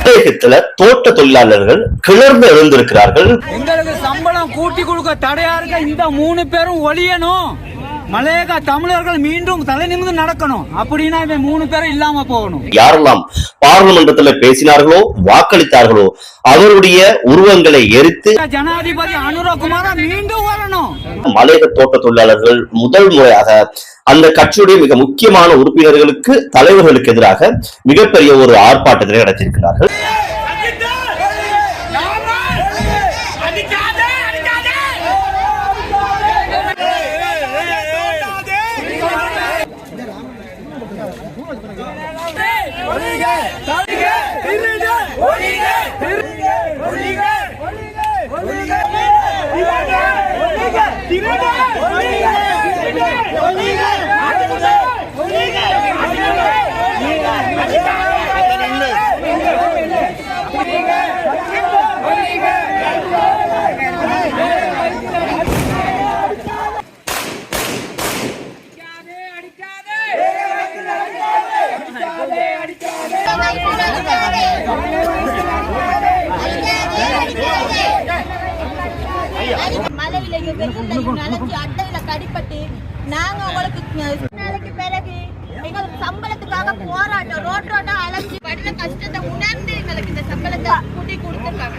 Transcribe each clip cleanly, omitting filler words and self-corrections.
மலையகத்துல தோட்ட தொழிலாளர்கள் கிளர்ந்து எழுந்திருக்கிறார்கள். எங்களுக்கு சம்பளம் கூட்டி கொடுக்க தடையா இருக்க இந்த 3 பேரும் ஒழியணும். மலையக தமிழர்கள் மீண்டும் தலை நிமிர்ந்து நடக்கணும். அப்படின்னா இவன் 3 பேரும் இல்லாம போகணும். யாரெல்லாம் பார்லிமெண்டத்தில் பேசினார்களோ வாக்களித்தார்களோ அவருடைய உருவங்களை எரித்து ஜனாதிபதி அனுரகுமார மீண்டும் வரணும். மலையக தோட்ட தொழிலாளர்கள் முதல் முறையாக அந்த கட்சியுடைய மிக முக்கியமான உறுப்பினர்களுக்கு தலைவர்களுக்கு எதிராக மிகப்பெரிய ஒரு ஆர்ப்பாட்டத்தை நடத்தியிருக்கிறார்கள். அட்டையில கடிப்பட்டு நாங்க உங்களுக்கு நாளைக்கு பிறகு எங்களுக்கு சம்பளத்துக்காக போராட்டம் ரோட்டோட அலைஞ்சு படுற கஷ்டத்தை உணர்ந்து எங்களுக்கு இந்த சம்பளத்தை கூட்டி கொடுத்துருக்காங்க.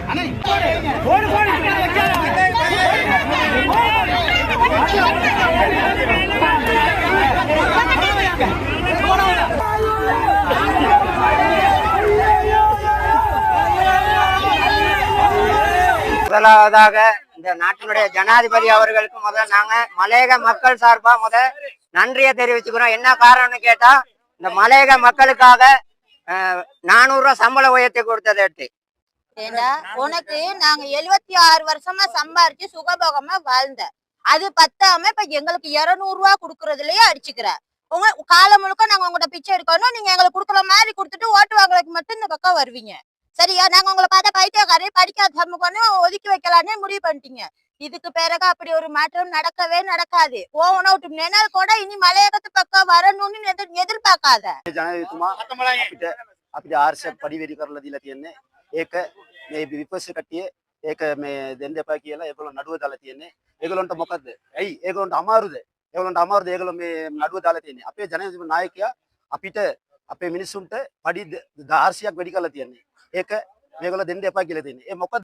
முதலாவதாக இந்த நாட்டினுடைய ஜனாதிபதி அவர்களுக்கு முதல் நாங்க மலையக மக்கள் சார்பா நன்றியை தெரிவிச்சுக்கிறோம். என்ன காரணம்னு கேட்டா இந்த மலையக மக்களுக்காக 400 ரூபாய் சம்பள உயர்த்தி கொடுத்ததை எடுத்து உனக்கு நாங்க 76 வருஷமா சம்பாரிச்சு சுகபோகமா வாழ்ந்த அது பத்தாம இப்ப எங்களுக்கு 200 ரூபாய் குடுக்கறதுலயே அடிச்சுக்கிற உங்க காலம் முழுக்க நாங்க உங்கள்கிட்ட பிச்சை எடுக்கணும். நீங்க எங்களுக்கு குடுக்குற மாதிரி கொடுத்துட்டு ஓட்டு வாங்குறதுக்கு மட்டும் இந்த பக்கம் வருவீங்க. சரியா? நாங்க உங்களை பார்த்தா பைத்தியக்காரே படிக்காத சமூகம்னு ஒதுக்கி வைக்கலான்னு முடிவு பண்ணிட்டீங்க. இதுக்கு பிறகு அப்படி ஒரு மாற்றம் நடக்கவே நடக்காது. போகணும் நினைவு கூட இனி மலையகத்து பக்கம் வரணும்னு எதிர்பார்க்காத. අපිට ආර්ශයක් පරිවේරි කරලා දීලා තියෙන්නේ. ඒක මේ විපස්ස කට්ටිය ඒක මේ දෙන්න එපා කියලා ඒගොල්ලෝ නඩුව දාලා තියෙන්නේ. ඒගොල්ලන්ට මොකද්ද? ඇයි ඒගොල්ලන්ට අමාරුද? ඒගොල්ලෝ මේ නඩුව දාලා තියෙන්නේ. අපේ ජනාධිපති නායකයා අපිට අපේ මිනිස්සුන්ට පඩි 400ක් වැඩි කරලා තියෙන්නේ. ඒක මේගොල්ලෝ දෙන්න එපා කියලා තියෙන්නේ. ඒ මොකද